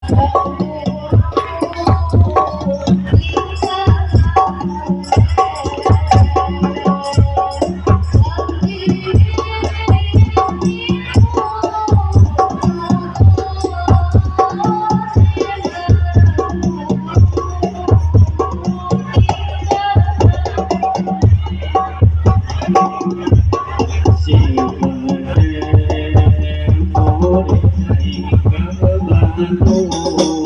Hãy subscribe cho kênh Ghiền Mì Gõ để không bỏ lỡ những video hấp dẫn.